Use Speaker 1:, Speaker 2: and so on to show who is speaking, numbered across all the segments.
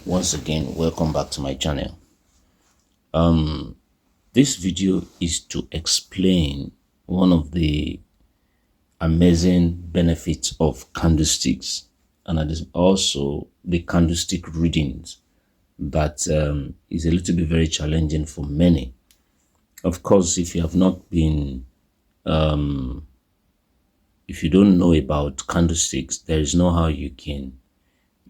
Speaker 1: Once again, welcome back to my channel. This video is to explain one of the amazing benefits of candlesticks, and it is also the candlestick readings that is a little bit very challenging for many. Of course, if you have not been, if you don't know about candlesticks, there is no how you can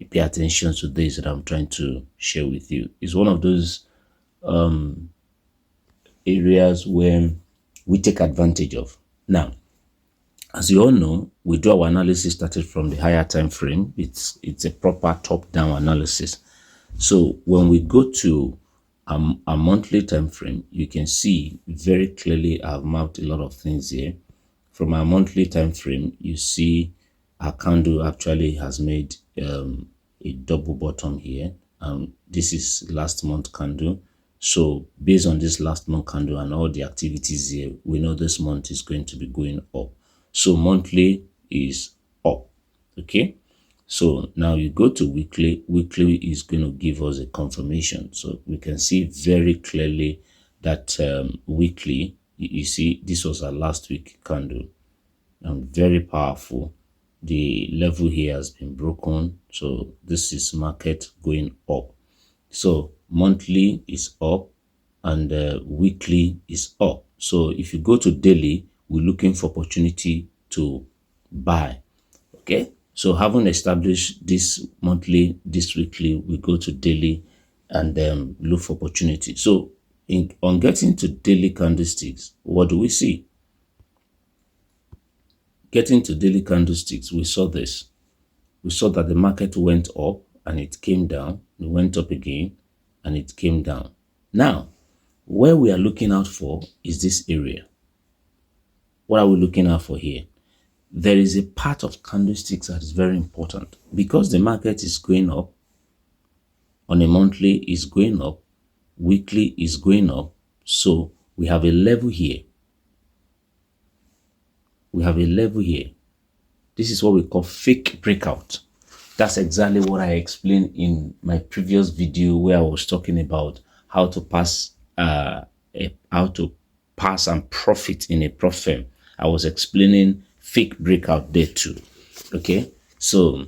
Speaker 1: pay attention to this that I'm trying to share with you. It's one of those areas where we take advantage of. Now, as you all know, we do our analysis started from the higher time frame. It's a proper top-down analysis. So when we go to a monthly time frame, you can see very clearly I've mapped a lot of things here. From our monthly time frame, you see our candle actually has made a double bottom here. This is last month candle. So based on this last month candle and all the activities here, we know this month is going to be going up. So monthly is up. Okay. So now you go to weekly. Weekly is going to give us a confirmation. So we can see very clearly that weekly, you see, this was our last week candle. And very powerful. The level here has been broken. So this is market going up. So monthly is up and weekly is up. So if you go to daily, we're looking for opportunity to buy. Okay. So having established this monthly, this weekly, we go to daily and then look for opportunity. So on getting to daily candlesticks, what do we see? Getting to daily candlesticks, we saw this. We saw that the market went up and it came down. It went up again and it came down. Now, where we are looking out for is this area. What are we looking out for here? There is a part of candlesticks that is very important because the market is going up. On a monthly is going up. Weekly is going up. So we have a level here. We have a level here. This is what we call fake breakout. That's exactly what I explained in my previous video where I was talking about how to pass and profit in a prop firm. I was explaining fake breakout there too. Okay, so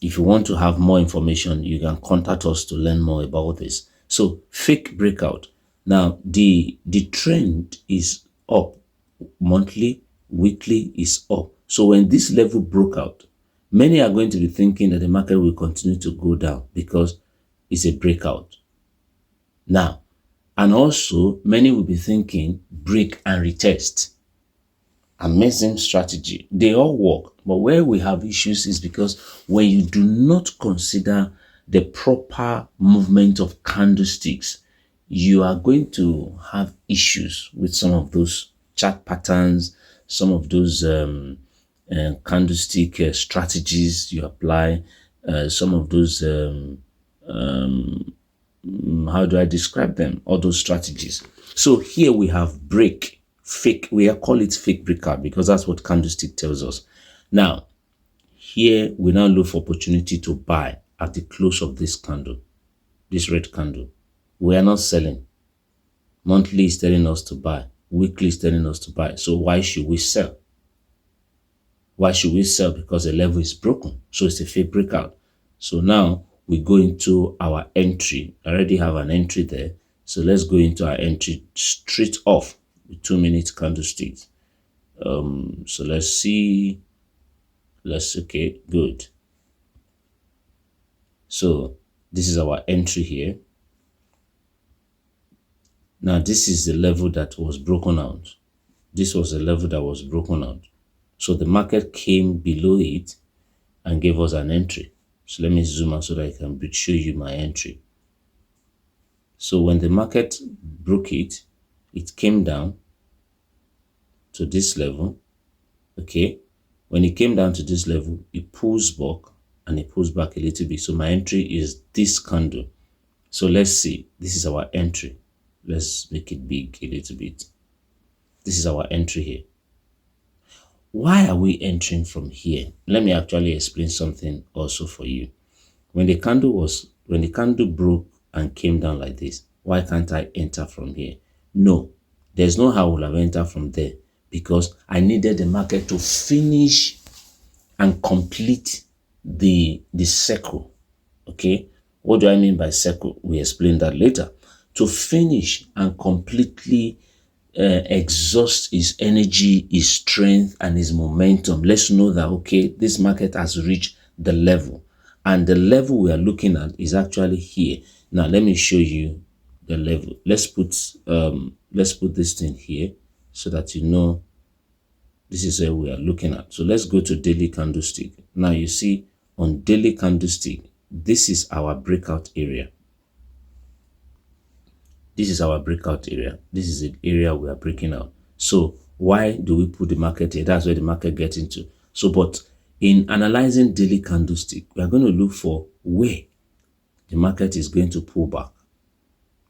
Speaker 1: if you want to have more information, you can contact us to learn more about this. So fake breakout. Now the trend is up. Monthly, weekly is up. So when this level broke out, many are going to be thinking that the market will continue to go down because it's a breakout. Now, and also many will be thinking break and retest. Amazing strategy. They all work. But where we have issues is because when you do not consider the proper movement of candlesticks, you are going to have issues with some of those chart patterns, some of those candlestick strategies you apply, some of those, how do I describe them? All those strategies. So here we have break, fake, we call it fake breakout because that's what candlestick tells us. Now, here we now look for opportunity to buy at the close of this candle, this red candle. We are not selling. Monthly is telling us to buy. Weekly is telling us to buy. So why should we sell? Why should we sell? Because the level is broken. So it's a fake breakout. So now we go into our entry. I already have an entry there. So let's go into our entry straight off with 2-minute candlesticks. So let's see. Okay, good. So this is our entry here. Now this is the level that was broken out. This was the level that was broken out. So the market came below it and gave us an entry. So let me zoom out so that I can show you my entry. So when the market broke it, it came down to this level. Okay. When it came down to this level, it pulls back and it pulls back a little bit. So my entry is this candle. So let's see. This is our entry. Let's make it big a little bit. This is our entry here. Why are we entering from here? Let me actually explain something also for you. When the candle was when the candle broke and came down like this, why can't I enter from here? No, there's no how I will have entered from there, because I needed the market to finish and complete the circle. Okay, what do I mean by circle? We explain that later. To finish and completely exhaust his energy, his strength, and his momentum. Let's know that, okay, this market has reached the level, and the level we are looking at is actually here. Now let me show you the level. Let's put this thing here so that you know this is where we are looking at. So let's go to daily candlestick. Now you see on daily candlestick, this is our breakout area. This is our breakout area. This is the area we are breaking out. So why do we put the market here? That's where the market gets into. So, but in analyzing daily candlestick, we are going to look for where the market is going to pull back.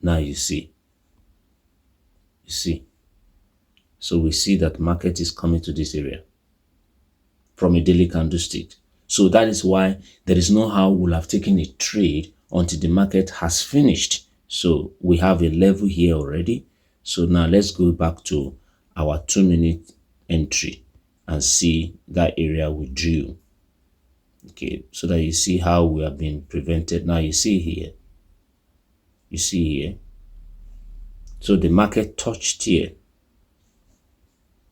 Speaker 1: Now you see. So we see that market is coming to this area from a daily candlestick. So that is why there is no how we'll have taken a trade until the market has finished. So we have a level here already. So now let's go back to our 2-minute entry and see that area we drew. Okay, so that you see how we have been prevented. Now you see here. So the market touched here.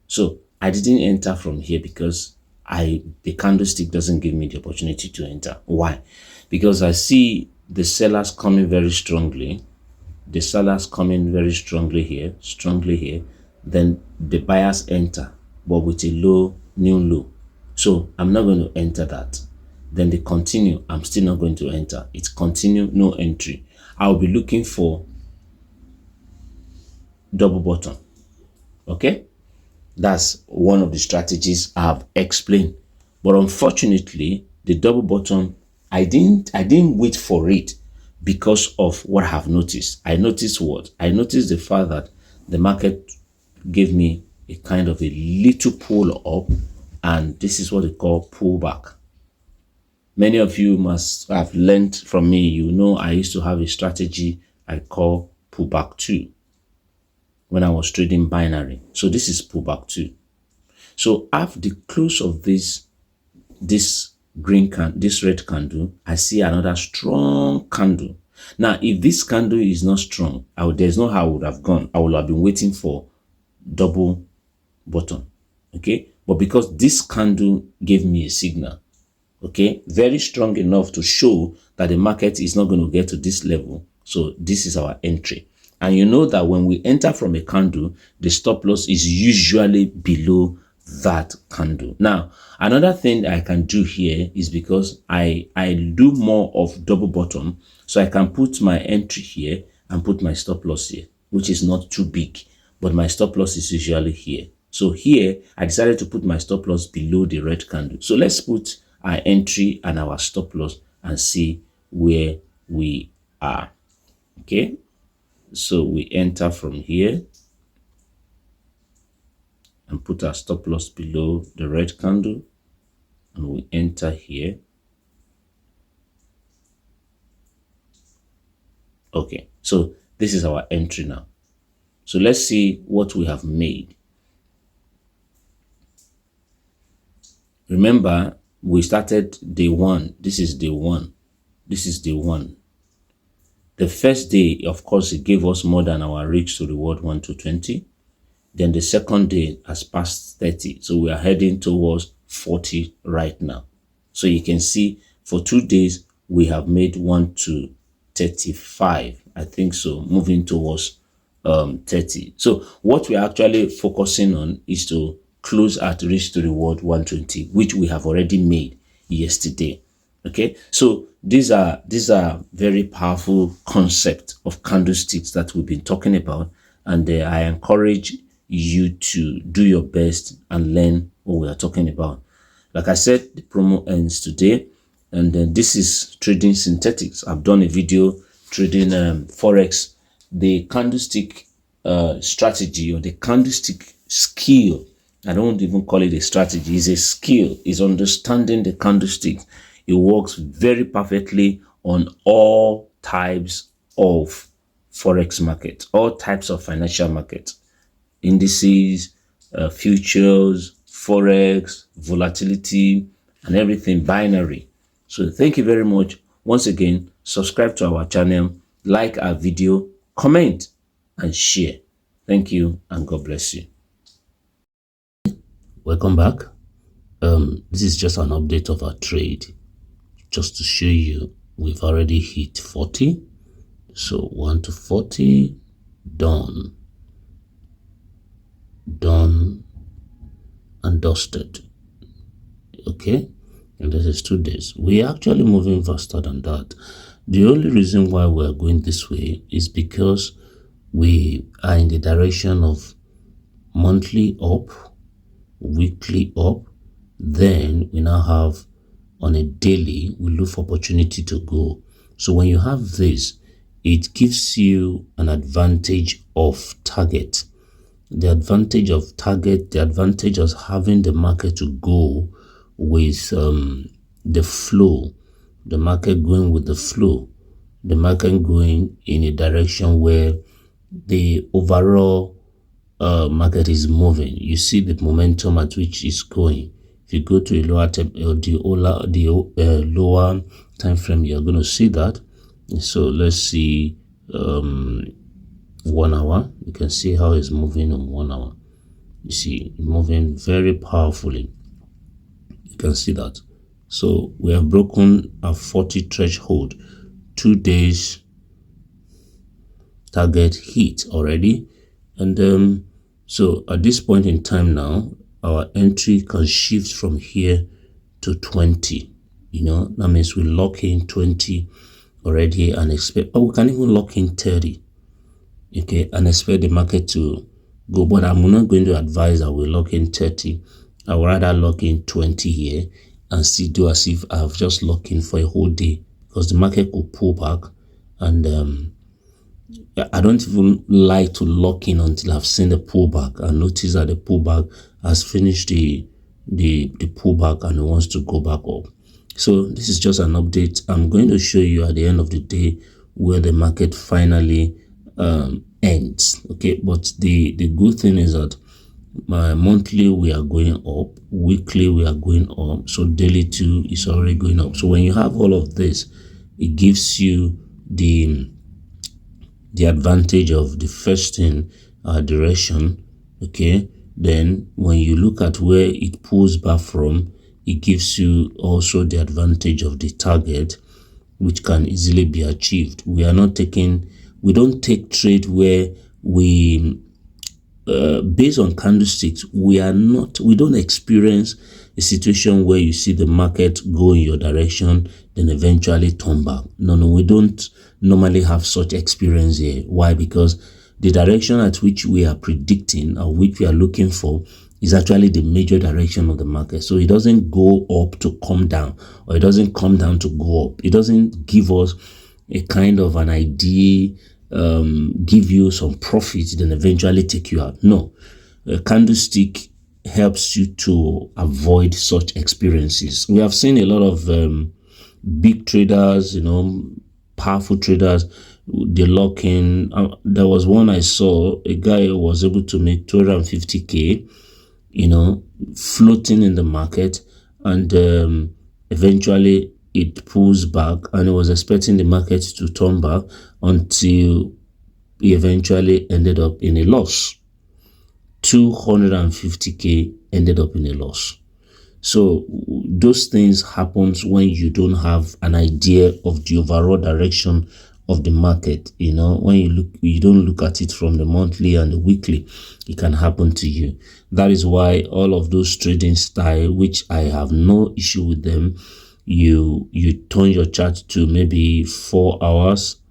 Speaker 1: So I didn't enter from here because the candlestick doesn't give me the opportunity to enter. Why? Because I see the sellers coming very strongly. The sellers coming very strongly here. Then the buyers enter, but with a new low. So I'm not going to enter that. Then they continue. I'm still not going to enter. It's continue, no entry. I'll be looking for double bottom. Okay? That's one of the strategies I've explained. But unfortunately, the double bottom, I didn't wait for it because of what I have noticed. I noticed what? I noticed the fact that the market gave me a kind of a little pull up, and this is what they call pullback. Many of you must have learned from me. You know, I used to have a strategy I call pullback 2 when I was trading binary. So this is pullback 2. So after the close of this red candle, I see another strong candle. Now, if this candle is not strong, there's no how I would have gone. I would have been waiting for double bottom. Okay, but because this candle gave me a signal, okay, very strong enough to show that the market is not going to get to this level. So this is our entry. And you know that when we enter from a candle, the stop loss is usually below that candle. Now, another thing I can do here is because I do more of double bottom, so I can put my entry here and put my stop loss here, which is not too big, but my stop loss is usually here. So here, I decided to put my stop loss below the red candle. So let's put our entry and our stop loss and see where we are. Okay, so we enter from here and put our stop loss below the red candle, and we enter here. Okay, so this is our entry now. So let's see what we have made. Remember, we started day 1. This is day 1. This is day 1. The first day, of course, it gave us more than our reach to reward 1 to 20. Then the second day has passed 30. So we are heading towards 40 right now. So you can see for 2 days, we have made 1 to 35. I think so, moving towards 30. So what we're actually focusing on is to close at reach to reward 120, which we have already made yesterday. Okay, so these are very powerful concepts of candlesticks that we've been talking about, and I encourage you to do your best and learn what we are talking about. Like I said, the promo ends today, and this is trading synthetics. I've done a video trading forex. The candlestick strategy, or the candlestick skill, I don't even call it a strategy, it's a skill, is understanding the candlestick. It works very perfectly on all types of forex market, all types of financial market, indices, futures, forex, volatility, and everything binary. So thank you very much. Once again, subscribe to our channel, like our video, comment, and share. Thank you, and God bless you. Welcome back. This is just an update of our trade, just to show you we've already hit 40. So 1 to 40, done, and dusted. Okay, and this is 2 days. We're actually moving faster than that. The only reason why we're going this way is because we are in the direction of monthly up, weekly up. Then we now have on a daily, we look for opportunity to go. So when you have this, it gives you an advantage of target. The advantage of target, the advantage of having the market to go with the flow, the market going with the flow, the market going in a direction where the overall market is moving. You see the momentum at which it's going. If you go to a lower lower time frame, you're going to see that. So let's see 1 hour. You can see how it's moving on 1 hour. You see moving very powerfully. You can see that. So we have broken a 40 threshold. 2 days target hit already. And so at this point in time now, our entry can shift from here to 20. You know, that means we lock in 20 already and expect, we can even lock in 30. Okay, and expect the market to go. But I'm not going to advise that we lock in 30. I would rather lock in 20 here and still do as if I've just locked in for a whole day, because the market could pull back. And I don't even like to lock in until I've seen the pullback and notice that the pullback has finished the pullback and it wants to go back up. So this is just an update. I'm going to show you at the end of the day where the market finally ends. Okay, but the good thing is that monthly we are going up, weekly we are going up, so daily too is already going up. So when you have all of this, it gives you the advantage of the first in direction. Okay, then when you look at where it pulls back from, it gives you also the advantage of the target, which can easily be achieved. We don't take trade where we based on candlesticks, we don't experience a situation where you see the market go in your direction then eventually turn back. No, we don't normally have such experience here. Why? Because the direction at which we are predicting or which we are looking for is actually the major direction of the market. So it doesn't go up to come down, or it doesn't come down to go up. It doesn't give us a kind of an idea, give you some profit, then eventually take you out. No, a candlestick helps you to avoid such experiences. We have seen a lot of big traders, powerful traders, they lock in. There was one I saw, a guy who was able to make 250K, floating in the market, and eventually it pulls back, and he was expecting the market to turn back until he eventually ended up in a loss. 250K ended up in a loss. So those things happens when you don't have an idea of the overall direction of the market. When you don't look at it from the monthly and the weekly, it can happen to you. That is why all of those trading style, which I have no issue with them, you turn your chart to maybe 4 hours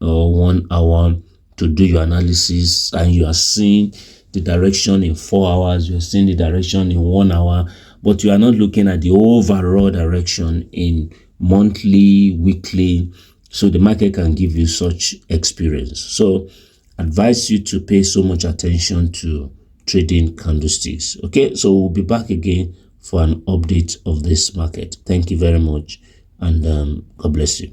Speaker 1: or 1 hour to do your analysis, and you are seeing the direction in 4 hours, you are seeing the direction in 1 hour, but you are not looking at the overall direction in monthly, weekly. So the market can give you such experience. So advise you to pay so much attention to trading candlesticks. Okay, so we'll be back again for an update of this market. Thank you very much, and God bless you.